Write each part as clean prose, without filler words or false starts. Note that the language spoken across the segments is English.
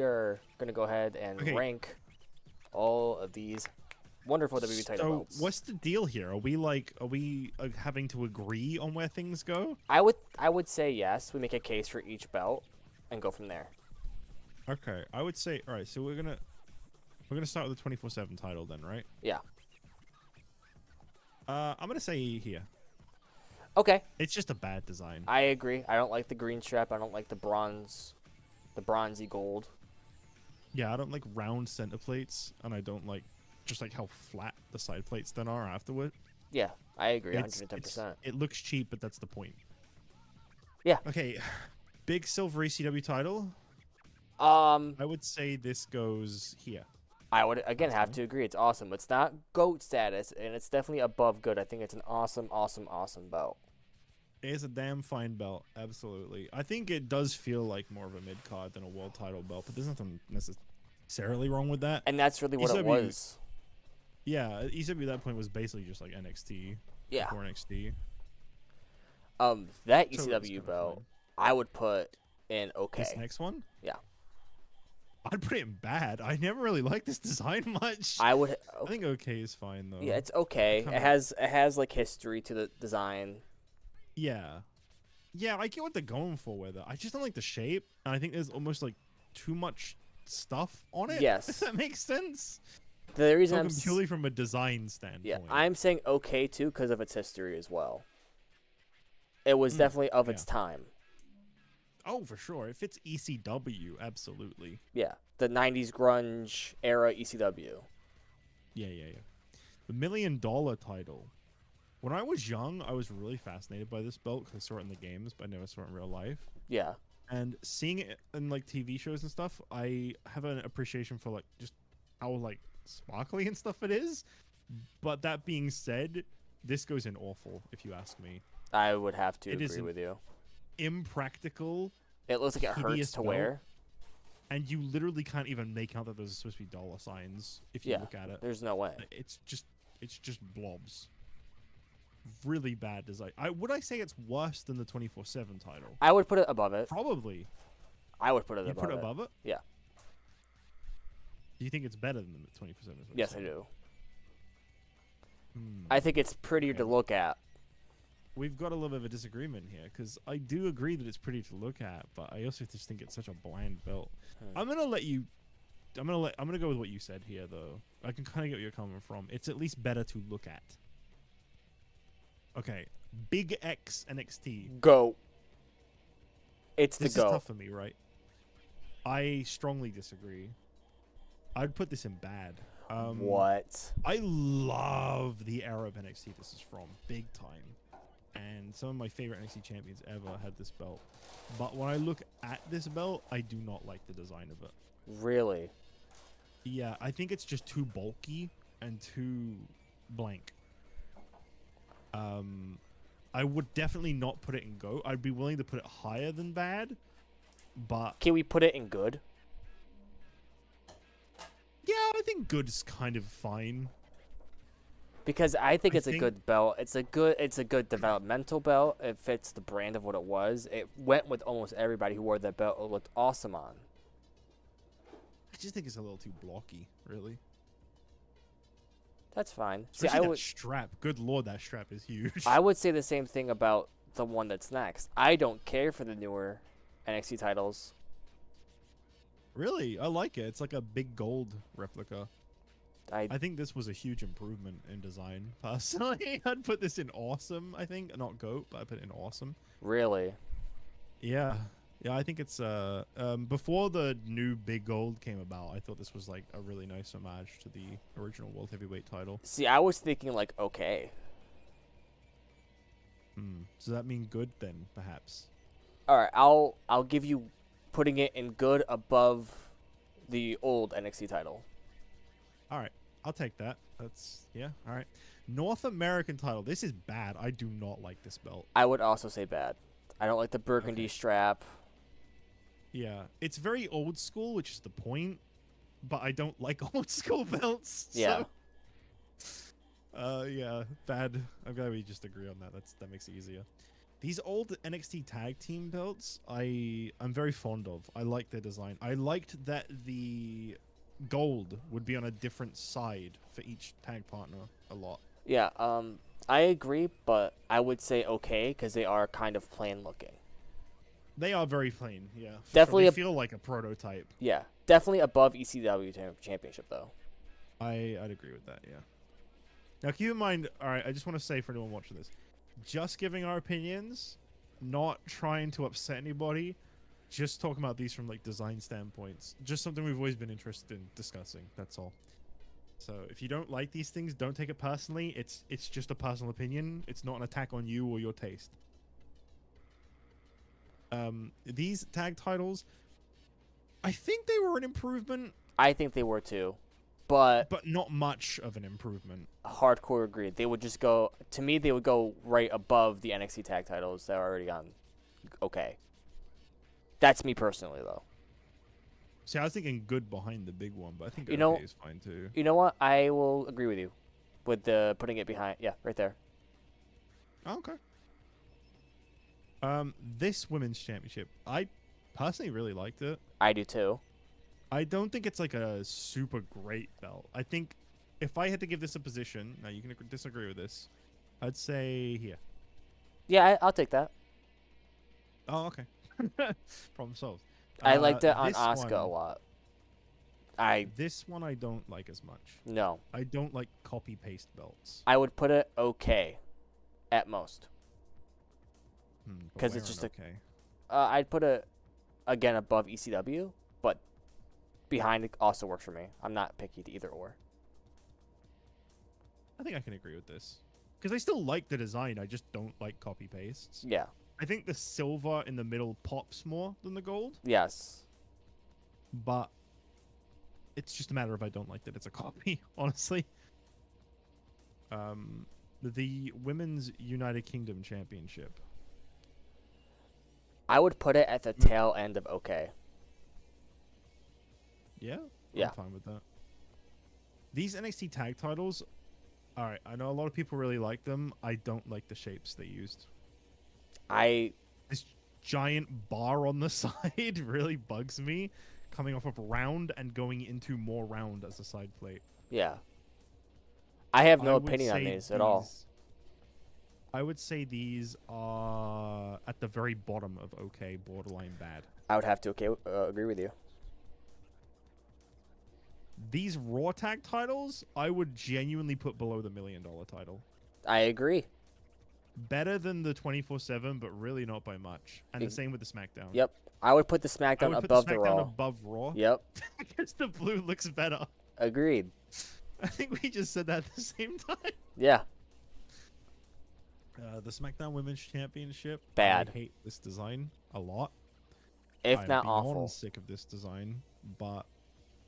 We're gonna go ahead and rank all of these wonderful WWE title belts. So what's the deal here? Are we having to agree on where things go? I would say yes. We make a case for each belt and go from there. Okay, I would say all right. So we're gonna start with the 24/7 title then, right? Yeah. I'm gonna say here. Okay. It's just a bad design. I agree. I don't like the green strap. I don't like the bronzy gold. Yeah, I don't like round center plates, and I don't like just like how flat the side plates then are afterward. Yeah, I agree 110%. It looks cheap, but that's the point. Yeah. Okay, big silver ECW title. I would say this goes here. I would again have to agree. It's awesome. It's not GOAT status, and it's definitely above good. I think it's an awesome belt. It is a damn fine belt, absolutely. I think it does feel like more of a mid card than a world title belt, but there's nothing necessarily wrong with that. And that's really what it was. Yeah, ECW at that point was basically just like NXT. Yeah. Before NXT. That ECW belt, I would put in okay. This next one? Yeah. I'd put it in bad. I never really liked this design much. I think okay is fine though. Yeah, it's okay. It has like history to the design. Yeah. Yeah, I get what they're going for with it. I just don't like the shape, and I think there's almost like too much stuff on it. Yes. If that makes sense. The reason I'm purely from a design standpoint. Yeah, I'm saying okay too because of its history as well. It was definitely of its time. Oh, for sure. If it's ECW, absolutely. Yeah, the 90s grunge era ECW. Yeah. The $1 million title. When I was young, I was really fascinated by this belt because I saw it in the games, but I never saw it in real life. Yeah. And seeing it in like TV shows and stuff, I have an appreciation for like just how like sparkly and stuff it is. But that being said, this goes in awful, if you ask me. I would have to agree with you. Impractical. It looks like it hurts to wear. And you literally can't even make out that there's supposed to be dollar signs if you look at it. There's no way. It's just blobs. Really bad design. Would I say it's worse than the 24/7 title? I would put it above it. Probably. I would put it above it. You put it above it? Yeah. Do you think it's better than the 24/7? Yes, I do. I think it's prettier to look at. We've got a little bit of a disagreement here because I do agree that it's pretty to look at, but I also just think it's such a bland belt. I'm gonna go with what you said here, though. I can kind of get where you're coming from. It's at least better to look at. Okay, Big X NXT. Go. It's the go. This is tough for me, right? I strongly disagree. I'd put this in bad. What? I love the era of NXT this is from, big time. And some of my favorite NXT champions ever had this belt. But when I look at this belt, I do not like the design of it. Really? Yeah, I think it's just too bulky and too blank. I would definitely not put it in GOAT. I'd be willing to put it higher than bad, but... Can we put it in good? Yeah, I think good is kind of fine. Because I think it's a good belt. It's a good developmental belt. It fits the brand of what it was. It went with almost everybody who wore that belt. It looked awesome on. I just think it's a little too blocky, really. That's fine. Especially that strap. Good lord, that strap is huge. I would say the same thing about the one that's next. I don't care for the newer NXT titles. Really? I like it. It's like a big gold replica. I think this was a huge improvement in design, personally. I'd put this in awesome, I think. Not GOAT, but I'd put it in awesome. Really? Yeah. Yeah, I think it's before the new big gold came about, I thought this was like a really nice homage to the original World Heavyweight title. See, I was thinking like okay. Does that mean good then, perhaps? All right, I'll give you putting it in good above the old NXT title. All right, I'll take that. That's all right. North American title. This is bad. I do not like this belt. I would also say bad. I don't like the burgundy strap. Yeah, it's very old school, which is the point, but I don't like old school belts. Yeah. So, yeah, bad. I'm glad we just agree on that. That makes it easier. These old NXT tag team belts, I'm very fond of. I like their design. I liked that the gold would be on a different side for each tag partner a lot. Yeah, I agree, but I would say okay because they are kind of plain looking. They are very plain, yeah. Definitely, They feel like a prototype. yeah, definitely above ECW Championship though. I'd agree with that, yeah. Now keep in mind, all right, I just want to say for anyone watching this, just giving our opinions, not trying to upset anybody, just talking about these from like design standpoints. Just something we've always been interested in discussing. That's all. So if you don't like these things, don't take it personally. It's just a personal opinion. It's not an attack on you or your taste. These tag titles, I think they were an improvement. I think they were too, but not much of an improvement. Hardcore agreed. They would just go, to me, they would go right above the NXT tag titles that are already on. Okay. That's me personally, though. See, I was thinking good behind the big one, but I think you know, okay is fine too. You know what? I will agree with you with the putting it behind. Yeah, right there. Oh, okay. This women's championship, I personally really liked it. I do too. I don't think it's like a super great belt. I think if I had to give this a position, now you can disagree with this, I'd say here. Yeah, I'll take that. Oh, okay. Problem solved. I liked it on Asuka a lot. This one I don't like as much. No. I don't like copy-paste belts. I would put it okay at most. Because it's just okay. I'd put it, again, above ECW, but behind it also works for me. I'm not picky to either or. I think I can agree with this. Because I still like the design, I just don't like copy-pastes. Yeah. I think the silver in the middle pops more than the gold. Yes. But it's just a matter of I don't like that it's a copy, honestly. The Women's United Kingdom Championship. I would put it at the tail end of okay. Yeah? Yeah. I'm fine with that. These NXT tag titles, alright, I know a lot of people really like them. I don't like the shapes they used. This giant bar on the side really bugs me, coming off of round and going into more round as a side plate. Yeah. I have no opinion on these at all. I would say these are at the very bottom of okay, borderline bad. I would have to agree with you. These Raw tag titles, I would genuinely put below the $1 million title. I agree. Better than the 24/7, but really not by much. And the same with the SmackDown. Yep. I would put the SmackDown above the Raw. Above Raw. Yep. Because the blue looks better. Agreed. I think we just said that at the same time. Yeah. The SmackDown Women's Championship. Bad. I hate this design a lot. If not awful. I'm sick of this design, but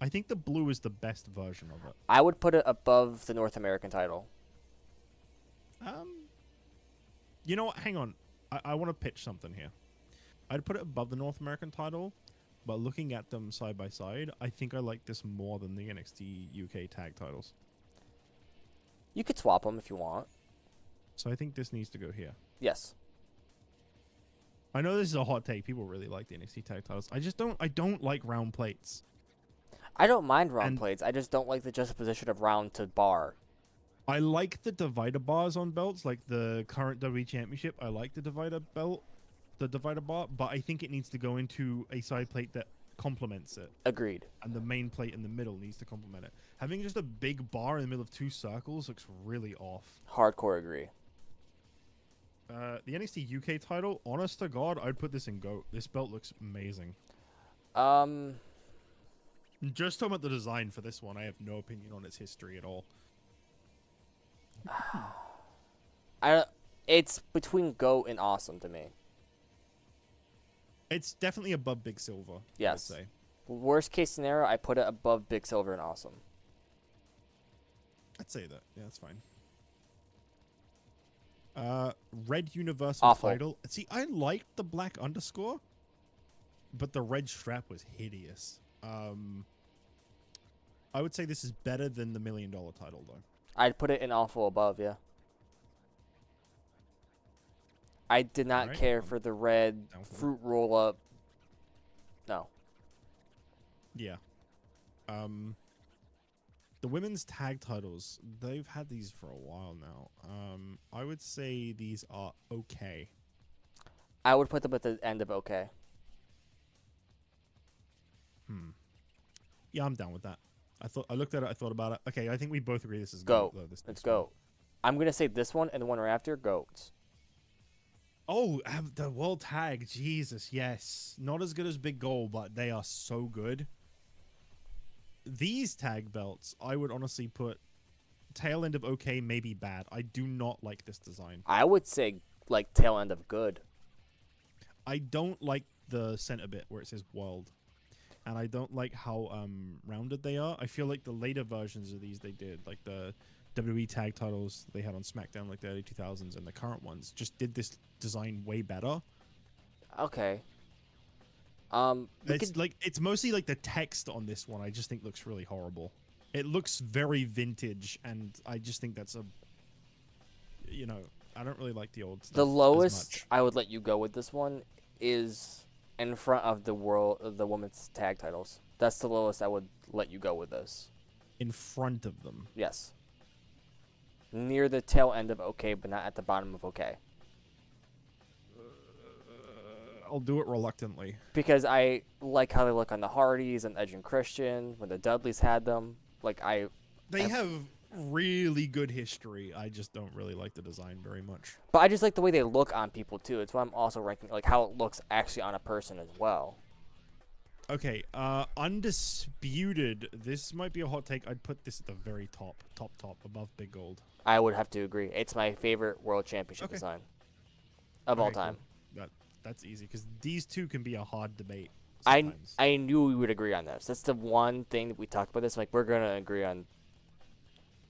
I think the blue is the best version of it. I would put it above the North American title. You know what? Hang on. I want to pitch something here. I'd put it above the North American title, but looking at them side by side, I think I like this more than the NXT UK tag titles. You could swap them if you want. So I think this needs to go here. Yes. I know this is a hot take. People really like the NXT tag titles. I don't like round plates. I don't mind round plates. I just don't like the juxtaposition of round to bar. I like the divider bars on belts, like the current WWE Championship. I like the divider belt, the divider bar, but I think it needs to go into a side plate that complements it. Agreed. And the main plate in the middle needs to complement it. Having just a big bar in the middle of two circles looks really off. Hardcore agree. The NXT UK title, honest to God, I'd put this in GOAT. This belt looks amazing. Just talking about the design for this one, I have no opinion on its history at all. It's between GOAT and awesome to me. It's definitely above Big Silver. Yes. I would say. Worst case scenario, I put it above Big Silver and awesome. I'd say that. Yeah, that's fine. Red Universal title. See, I liked the black underscore, but the red strap was hideous. I would say this is better than the $1 million title, though. I'd put it in awful above, yeah. I did not Alright, care for the red down for it. fruit roll up. No. Yeah. The women's tag titles, they've had these for a while now. I would say these are okay. I would put them at the end of okay. Yeah, I'm down with that. I looked at it, I thought about it. Okay, I think we both agree this is Go. though, this Let's one. go. I'm going to say this one and the one right after, goats. Oh, the world tag, Jesus, yes. Not as good as Big Goal, but they are so good. These tag belts, I would honestly put tail end of okay, maybe bad. I do not like this design. I would say, like, tail end of good. I don't like the center bit where it says world. And I don't like how rounded they are. I feel like the later versions of these they did, like the WWE tag titles they had on SmackDown, like the early 2000s, and the current ones, just did this design way better. Okay. It's mostly like the text on this one. I just think looks really horrible. It looks very vintage, and I just think that's I don't really like the old stuff. The as lowest much. I would let you go with this one is in front of the women's tag titles. That's the lowest I would let you go with this. In front of them. Yes. Near the tail end of okay, but not at the bottom of okay. I'll do it reluctantly. Because I like how they look on the Hardys and Edge and Christian when the Dudleys had them. They have really good history. I just don't really like the design very much. But I just like the way they look on people too. It's why I'm also ranking like how it looks actually on a person as well. Okay, undisputed. This might be a hot take. I'd put this at the very top, above Big Gold. I would have to agree. It's my favorite World Championship design of all time. Cool. That's easy because these two can be a hard debate. I knew we would agree on this. That's the one thing that we talked about this. Like we're gonna agree on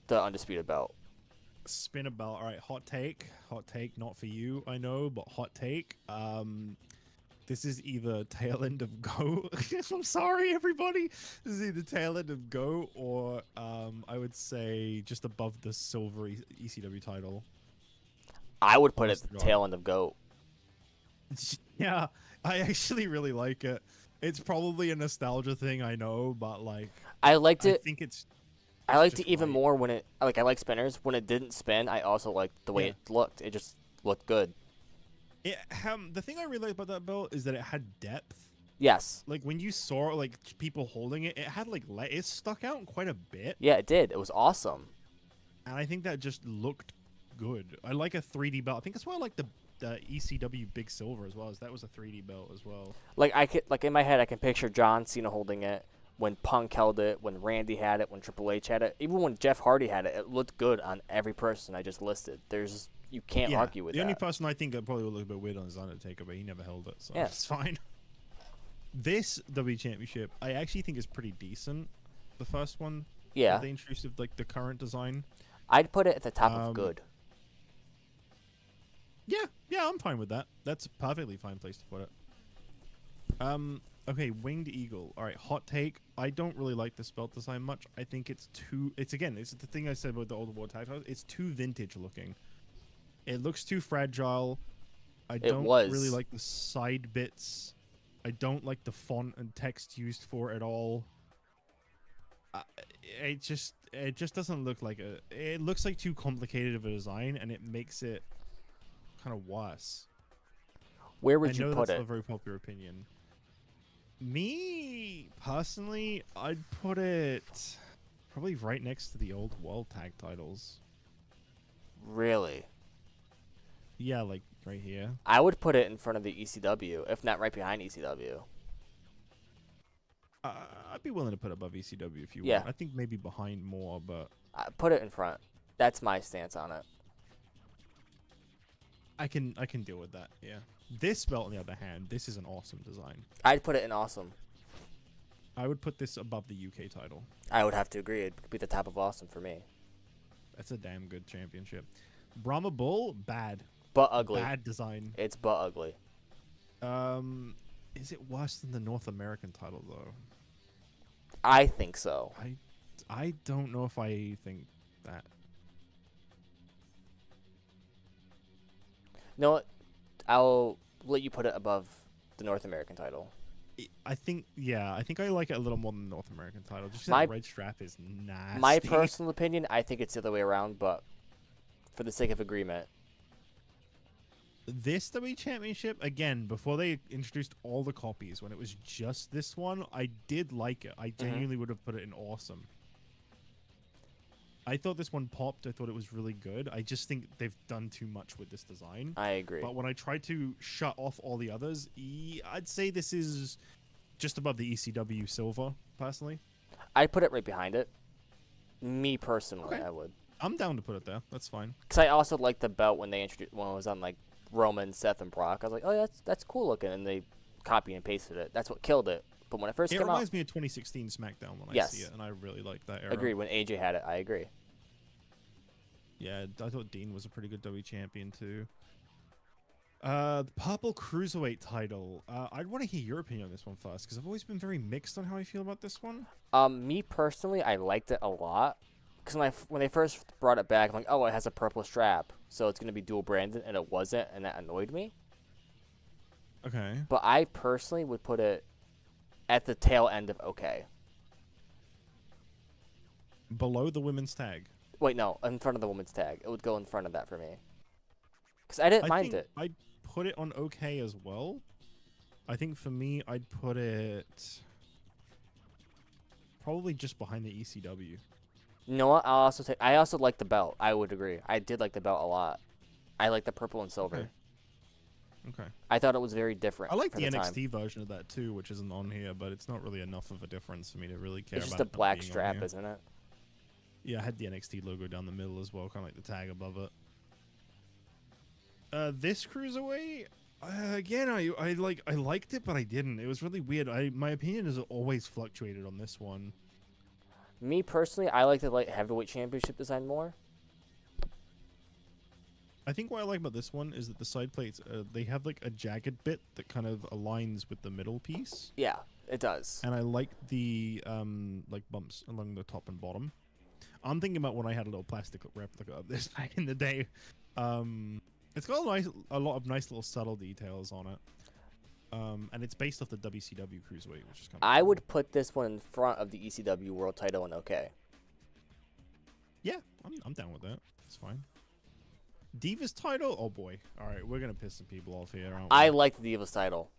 the undisputed belt. Spin a belt. All right, hot take. Hot take. Not for you, I know, but hot take. This is either tail end of Go. I'm sorry, everybody. This is either tail end of Go or I would say just above the silver ECW title. I would put it at the tail end of Go. Yeah, I actually really like it. It's probably a nostalgia thing, I know, but like I liked it. I think it's I liked it even more when it I like spinners. When it didn't spin, I also liked the way it looked. It just looked good. The thing I really like about that belt is that it had depth. Yes. Like when you saw like people holding it, it had like it stuck out quite a bit. Yeah, it did. It was awesome. And I think that just looked good. I like a 3D belt. I think that's why I like the ECW Big Silver as well. As that was a 3D belt as well. Like I could in my head, I can picture John Cena holding it when Punk held it, when Randy had it, when Triple H had it, even when Jeff Hardy had it. It looked good on every person I just listed. You can't argue with that. The only person I think that probably would look a bit weird on is Undertaker, but he never held it, so it's fine. This WWE Championship, I actually think is pretty decent. The first one, yeah, they introduced like the current design. I'd put it at the top of good. Yeah, I'm fine with that. That's a perfectly fine place to put it. Okay, Winged Eagle. All right, hot take. I don't really like this belt design much. I think it's the thing I said about the old war tag titles. It's too vintage looking. It looks too fragile. I don't really like the side bits. I don't like the font and text used for it at all. It just doesn't look like it looks like too complicated of a design, and it makes it kind of worse. Where would you put it? I know that's a very popular opinion. Me personally, I'd put it probably right next to the old world tag titles. Really? Yeah, like right here. I would put it in front of the ECW, if not right behind ECW. I'd be willing to put it above ECW if you want. I think maybe behind more, but put it in front. That's my stance on it. I can deal with that. Yeah. This belt, on the other hand, this is an awesome design. I'd put it in awesome. I would put this above the UK title. I would have to agree. It'd be the top of awesome for me. That's a damn good championship. Brahma Bull, bad. But ugly. Bad design. It's but ugly. Is it worse than the North American title though? I think so. I don't know if I think that. No, I'll let you put it above the North American title. I think I like it a little more than the North American title. Just My- that red strap is nasty. My personal opinion, I think it's the other way around, but for the sake of agreement, This WWE Championship, again, before they introduced all the copies, when it was just this one, I did like it. I genuinely would have put it in awesome. I thought this one popped. I thought it was really good. I just think they've done too much with this design. I agree. But when I tried to shut off all the others, I'd say this is just above the ECW silver, personally. I'd put it right behind it. Me personally, Okay. I would. I'm down to put it there. That's fine. Because I also liked the belt when they introduced when it was on like Roman, Seth, and Brock. I was like, oh, that's cool looking, and they copy and pasted it. That's what killed it. But when it first It came out, reminds me of 2016 SmackDown when I see it, and I really like that era. agreed. When AJ had it, I agree. Yeah, I thought Dean was a pretty good WWE champion too. The Purple Cruiserweight title. I'd want to hear your opinion on this one first, because I've always been very mixed on how I feel about this one. Me personally, I liked it a lot. Because when they first brought it back, I'm like, oh, it has a purple strap, so it's gonna be dual branded, and it wasn't, and that annoyed me. Okay. But I personally would put it at the tail end of okay. Below the women's tag. Wait, no, in front of the women's tag. It would go in front of that for me. Because I didn't mind it. I'd put it on okay as well. I think for me, I'd put it probably just behind the ECW. You know what? I also like the belt. I would agree. I did like the belt a lot. I like the purple and silver. Okay. I thought it was very different. I like for the time. NXT version of that too, which isn't on here, but it's not really enough of a difference for me to really care It's about just a it not black being on strap, here. isn't it? Yeah, I had the NXT logo down the middle as well, kind of like the tag above it. This cruiserweight, again, I liked it, but I didn't. It was really weird. My opinion has always fluctuated on this one. Me personally, I like the light heavyweight championship design more. I think what I like about this one is that the side plates, they have like a jagged bit that kind of aligns with the middle piece. Yeah, it does. And I like the like bumps along the top and bottom. I'm thinking about when I had a little plastic replica of this back in the day. It's got a lot of nice little subtle details on it. And it's based off the WCW Cruiserweight, which is kind of I cool. would put this one in front of the ECW World Title and okay. Yeah, I'm down with that. It's fine. Divas title? Oh boy. All right, we're gonna piss some people off here, aren't we? I like the Divas title.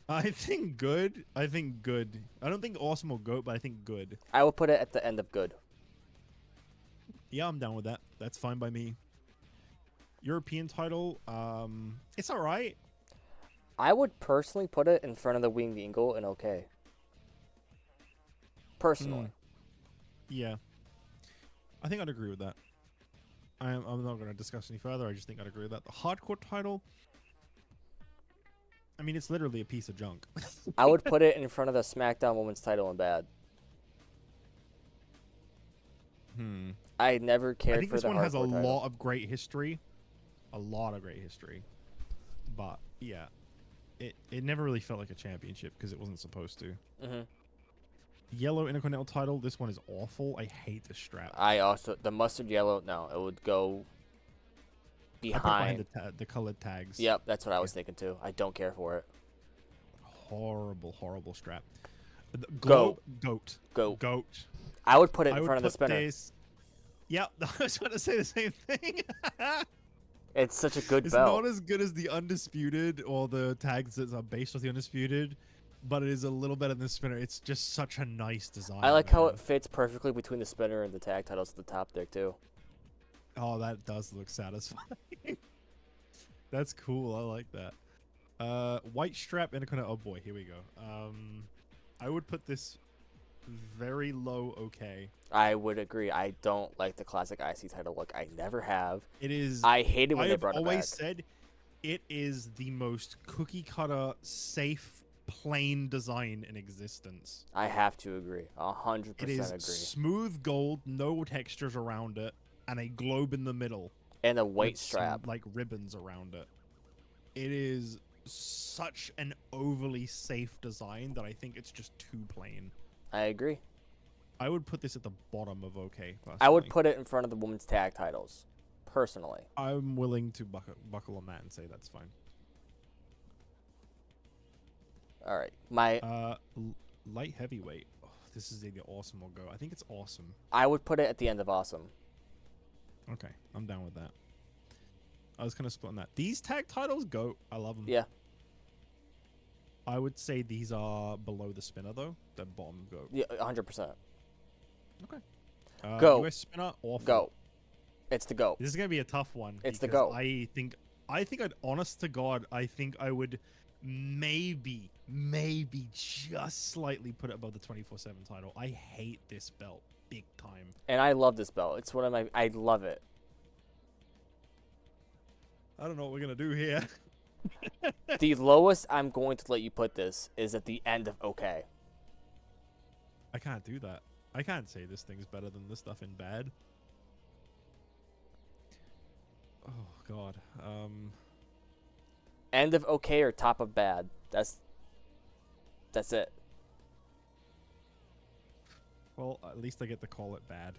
I think good. I think good. I don't think awesome or goat, but I think good. I would put it at the end of good. Yeah, I'm down with that. That's fine by me. European title, it's all right. I would personally put it in front of the Winged Eagle and okay. Personally. Yeah. I think I'd agree with that. I'm not going to discuss any further. I just think I'd agree with that. The hardcore title, I mean, it's literally a piece of junk. I would put it in front of the SmackDown Women's title in bad. I never cared I think for this the one has a hardcore title. lot of great history. A lot of great history. But, yeah. It never really felt like a championship because it wasn't supposed to. Mm-hmm. Yellow Intercontinental title, this one is awful. I hate the strap. I also the mustard yellow. No, it would go I put it behind. the colored tags. Yep, that's what I was thinking too. I don't care for it. Horrible strap. Goat. Goat. I would put it I in would front of the put spinner. this. Yep, I was going to say the same thing. It's such a good It's belt. not as good as the Undisputed or the tags that are based off the Undisputed, but it is a little better than the spinner. It's just such a nice design. I like how man. it fits perfectly between the spinner and the tag titles at the top there too. Oh, that does look satisfying. That's cool. I like that. White strap Intercontinental. Oh boy, here we go. I would put this very low. Okay. I would agree. I don't like the classic IC title look. I never have. It is. I hated when they I've brought it back. always said it is the most cookie cutter, safe, plain design in existence. I have to agree. 100% It is agree. smooth gold, no textures around it, and a globe in the middle. And a white with some, strap. like ribbons around it. It is such an overly safe design that I think it's just too plain. I agree. I would put this at the bottom of okay. I would personally. put it in front of the women's tag titles, personally. I'm willing to buckle on that and say that's fine. All right, my Light heavyweight. Oh, this is either awesome or go. I think it's awesome. I would put it at the end of awesome. Okay, I'm down with that. I was kind of split on that. These tag titles, go. I love them. Yeah. I would say these are below the spinner though. The bottom go. Yeah, 100%. Okay. Go. US spinner, awful. Go. It's the go. This is gonna be a tough one. It's the because go. I think I'd honest to God, I think I would maybe just slightly put it above the 24/7 title. I hate this belt big time. And I love this belt. It's one of my. I love it. I don't know what we're gonna do here. The lowest I'm going to let you put this is at the end of okay. I can't do that. I can't say this thing's better than this stuff in bad. Oh God. End of okay or top of bad. That's it. Well, at least I get to call it bad.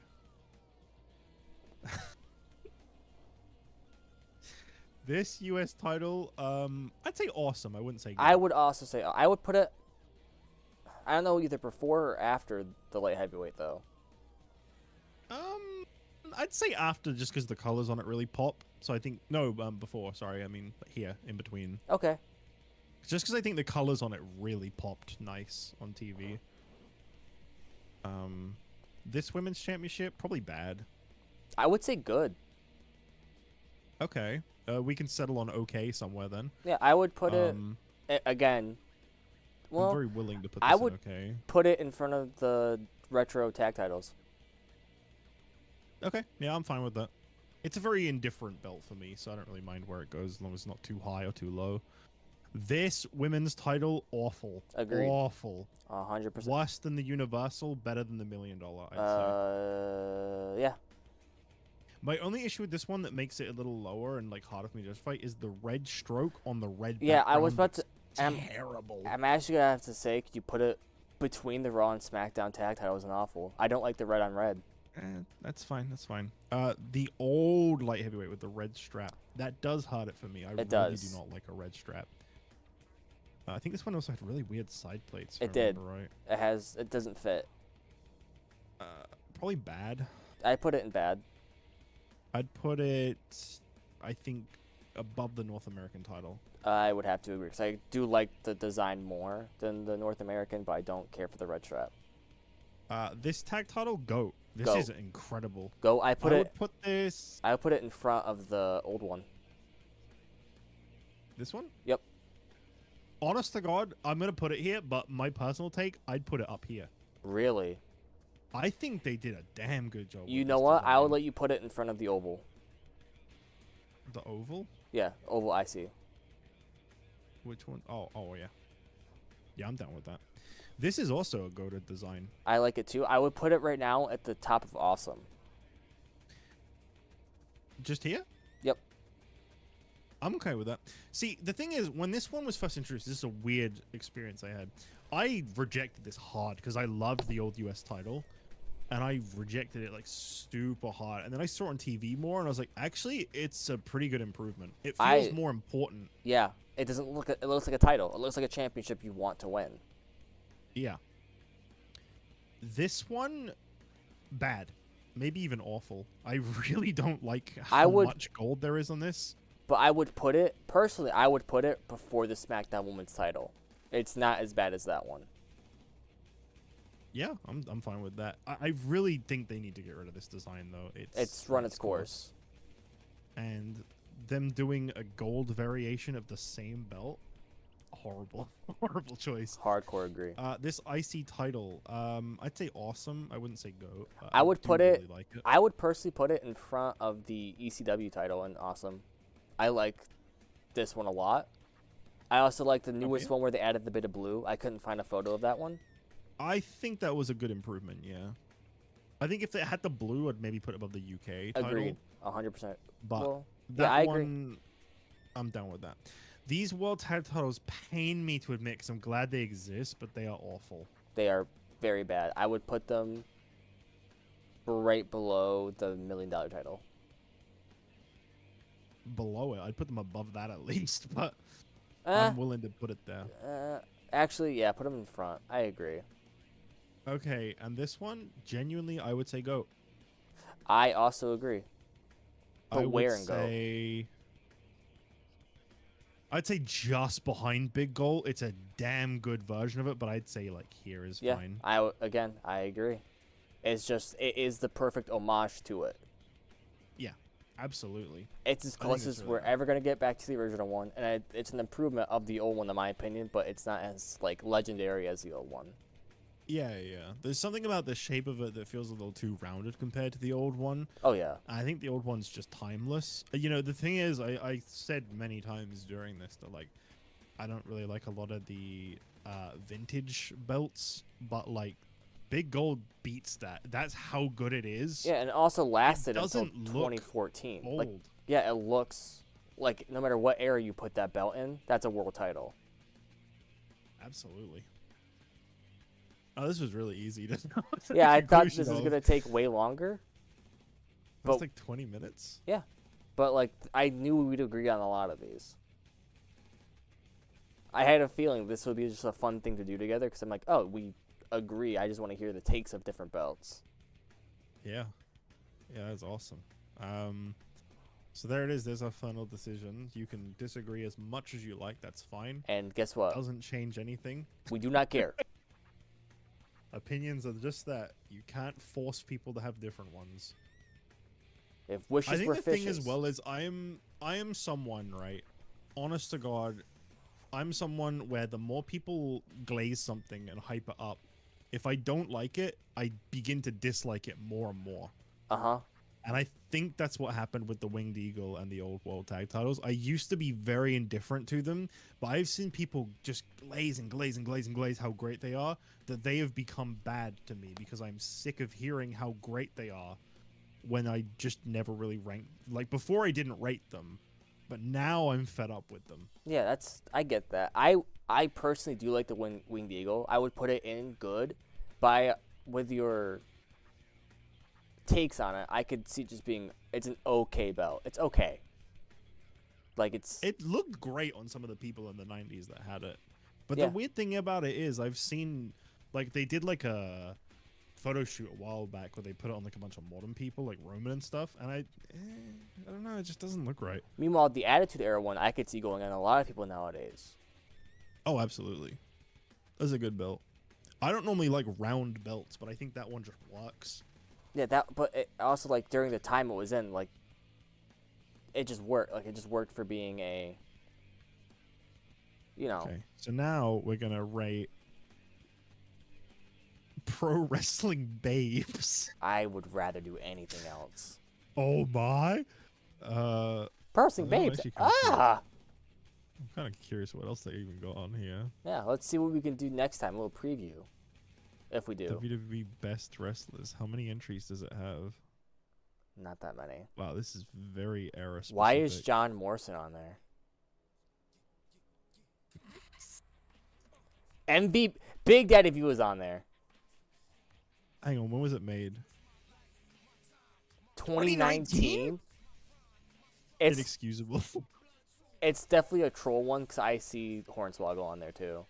This US title, I'd say awesome. I wouldn't say good. I would also say I would put it. I don't know either before or after the light heavyweight though. I'd say after just because the colors on it really pop. So I think before. Sorry, I mean here in between. Okay. Just because I think the colors on it really popped nice on TV. This women's championship probably bad. I would say good. Okay. We can settle on okay somewhere then. Yeah, I would put it again. Well, I'm very willing to put this I would in okay. put it in front of the retro tag titles. Okay, yeah, I'm fine with that. It's a very indifferent belt for me, so I don't really mind where it goes as long as it's not too high or too low. This women's title, awful. Agreed. Awful. 100%. Worse than the Universal, better than the $1 Million, I'd say. Yeah. My only issue with this one that makes it a little lower and like harder for me to justify is the red stroke on the red. Yeah, I was background. about to. Terrible. I'm actually gonna have to say, could you put it between the Raw and SmackDown tag titles and awful? I don't like the red on red. That's fine. That's fine. The old light heavyweight with the red strap that does hurt it for me. I really do not like a red strap. I think this one also had really weird side plates. It did. Right. It doesn't fit. Probably bad. I put it in bad. I'd put it, I think, above the North American title. I would have to agree because I do like the design more than the North American, but I don't care for the red strap. This tag title, GOAT. This Goat. is incredible. GOAT. I would put this. I would put it in front of the old one. This one? Yep. Honest to God, I'm gonna put it here, but my personal take, I'd put it up here. Really? I think they did a damn good job. You know what? I would let you put it in front of the oval. The oval? Yeah, oval IC. Which one? Oh, yeah. Yeah, I'm down with that. This is also a goated design. I like it too. I would put it right now at the top of awesome. Just here? Yep. I'm okay with that. See, the thing is, when this one was first introduced, this is a weird experience I had. I rejected this hard because I loved the old US title. And I rejected it like super hard. And then I saw it on TV more, and I was like, actually, it's a pretty good improvement. It feels more important. Yeah, it doesn't look. It looks like a title. It looks like a championship you want to win. Yeah. This one, bad. Maybe even awful. I really don't like how much gold there is on this. But I would put it, personally, I would put it before the SmackDown Women's title. It's not as bad as that one. Yeah, I'm fine with that. I really think they need to get rid of this design, though. It's run its course. And them doing a gold variation of the same belt, horrible. Horrible choice. Hardcore agree. This IC title, I'd say awesome. I wouldn't say GOAT. I would put it, really like it. I would personally put it in front of the ECW title and awesome. I like this one a lot. I also like the newest one where they added the bit of blue. I couldn't find a photo of that one. I think that was a good improvement, yeah. I think if they had the blue, I'd maybe put it above the UK title. Agreed, 100%. But yeah, I one, agree. I'm down with that. These World Tag titles pain me to admit because I'm glad they exist, but they are awful. They are very bad. I would put them right below the $1 Million title. Below it, I'd put them above that at least, but I'm willing to put it there. Actually, yeah, put him in front. I agree. Okay, and this one, genuinely, I would say GOAT. I also agree. I But would where and GOAT? say, I'd say just behind Big Goal. It's a damn good version of it, but I'd say like here is Yeah, fine. again, I agree. It's just it is the perfect homage to it. Yeah, absolutely. It's as I think close it's as really we're good. ever gonna get back to the original one, and it's an improvement of the old one in my opinion. But it's not as like legendary as the old one. Yeah, yeah. There's something about the shape of it that feels a little too rounded compared to the old one. Oh yeah. I think the old one's just timeless. You know, the thing is, I said many times during this that like I don't really like a lot of the vintage belts, but like Big Gold beats that. That's how good it is. Yeah, and it also lasted until doesn't look 2014. old. Like, yeah, it looks like no matter what era you put that belt in, that's a world title. Absolutely. Oh, this was really easy. Yeah, I thought this was gonna take way longer. That's like 20 minutes. Yeah, but like I knew we'd agree on a lot of these. I had a feeling this would be just a fun thing to do together because I'm like, oh, we agree. I just want to hear the takes of different belts. Yeah. Yeah, that's awesome. So there it is. There's our final decision. You can disagree as much as you like. That's fine. And guess what? Doesn't change anything. We do not care. Opinions are just that. You can't force people to have different ones. If wishes I think were the fishes. thing as well is I am someone, right? Honest to God, I'm someone where the more people glaze something and hype it up, if I don't like it, I begin to dislike it more and more. Uh-huh. And I think that's what happened with the Winged Eagle and the old world tag titles. I used to be very indifferent to them, but I've seen people just glaze and glaze and glaze and glaze how great they are, that they have become bad to me because I'm sick of hearing how great they are when I just never really ranked. Like before I didn't rate them, but now I'm fed up with them. Yeah, I get that. I personally do like the Winged Eagle. I would put it in good, but with your takes on it, I could see just being it's an okay belt. It's okay. Like it looked great on some of the people in the 90s that had it. But yeah. The weird thing about it is I've seen like they did like a photo shoot a while back where they put it on like a bunch of modern people like Roman and stuff, and I don't know, it just doesn't look right. Meanwhile, the Attitude Era one I could see going on a lot of people nowadays. Oh, absolutely. That's a good belt. I don't normally like round belts, but I think that one just works. Yeah, but it also like during the time it was in, like it just worked. Like it just worked for being a, you know. Okay, so now we're gonna rate Pro Wrestling Babes. I would rather do anything else. Oh my. Pro Wrestling Babes. I'm kind of curious what else they even got on here. Yeah, let's see what we can do next time. A little preview, if we do. WWE Best Wrestlers. How many entries does it have? Not that many. Wow, this is very era specific. Why is John Morrison on there? MB Big Daddy V was on there. Hang on, when was it made? 2019. It's inexcusable. It's definitely a troll one because I see Hornswoggle on there too.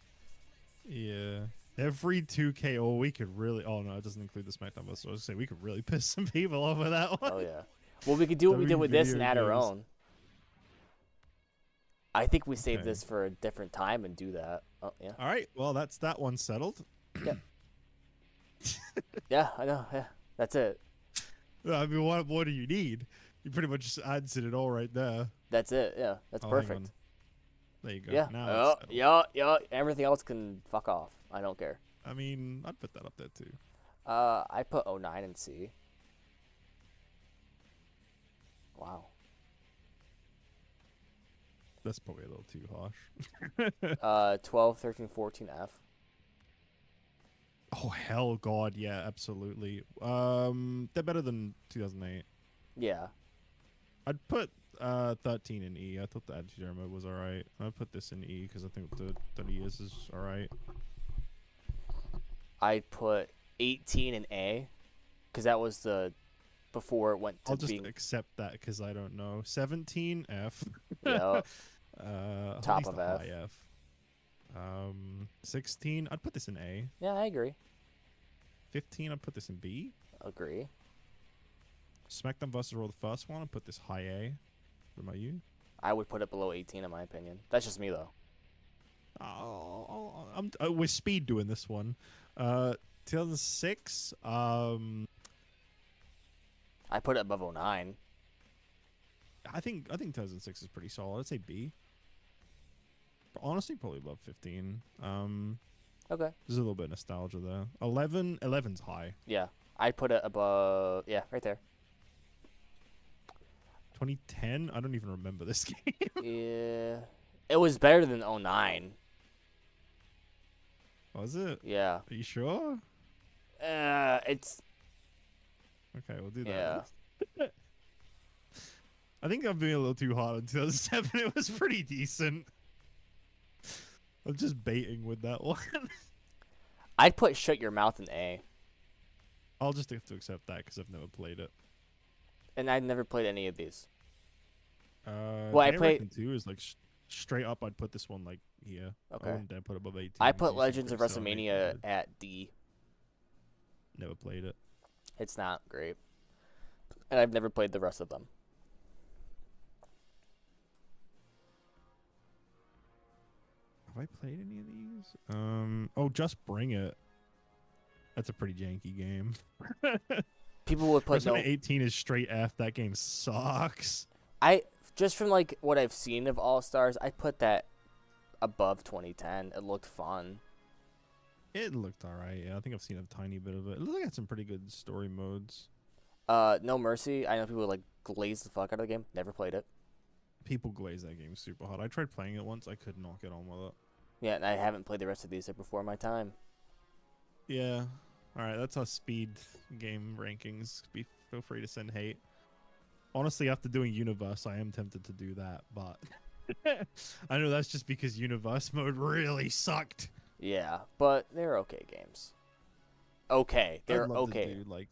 Yeah. Every 2K, oh, we could really. Oh no, it doesn't include the SmackDown. So I was gonna say we could really piss some people off with that one. Oh yeah. Well, we could do what we did with this and add our own. I think we save this for a different time and do that. Oh yeah. All right. Well, that's that one settled. Yeah. Yeah, I know. Yeah, that's it. I mean, what more do you need? You pretty much just answered it all right there. That's it. Yeah, that's perfect. There you go. Yeah. Now yeah. Everything else can fuck off. I don't care. I mean, I'd put that up there too. I put 09 in C. Wow. That's probably a little too harsh. 12, 13, 14 F. Oh hell, God, yeah, absolutely. They're better than 2008. Yeah. I'd put 13 in E. I thought the Attitude Era mode was alright. I'd put this in E because I think the 30 years is alright. I'd put 18 in A because that was the before it went to I'll just accept that because I don't know. 17 F. Yeah. Top Top of F. High F. 16, I'd put this in A. Yeah, I agree. 15, I'd put this in B. Agree. SmackDown vs. Raw, the first one, I'd put this high A. What about you? I would put it below 18 in my opinion. That's just me though. I'm with Speed doing this one. 2006. I put it above 09. I think 2006 is pretty solid. I'd say B. But honestly, probably above 15. Okay. There's a little bit of nostalgia there. 11's high. Yeah, I'd put it above. Yeah, right there. 2010. I don't even remember this game. Yeah, it was better than 09. Was it? Yeah. Are you sure? It's. Okay, we'll do that. Yeah. I think I'm being a little too hard on 2007. It was pretty decent. I'm just baiting with that one. I'd put Shut Your Mouth in A. I'll just have to accept that because I've never played it. And I'd never played any of these. Well, I played 2 is like straight up. I'd put this one like here. Okay. I wouldn't dare put above 18. I put Legends of WrestleMania at D. Never played it. It's not great. And I've never played the rest of them. Have I played any of these? Oh, Just Bring It. That's a pretty janky game. People would put WrestleMania 18 is straight F. That game sucks. Just from like what I've seen of All Stars, I put that above 2010. It looked fun. It looked alright. Yeah, I think I've seen a tiny bit of it. It looked like it had some pretty good story modes. No Mercy. I know people like glaze the fuck out of the game. Never played it. People glaze that game super hard. I tried playing it once. I could not get on with it. Yeah, and I haven't played the rest of these before my time. Yeah. Alright, that's our speed game rankings. Feel free to send hate. Honestly, after doing Universe, I am tempted to do that, but I know that's just because Universe mode really sucked. Yeah, but they're okay games. Okay, they're I'd love okay. to do, like,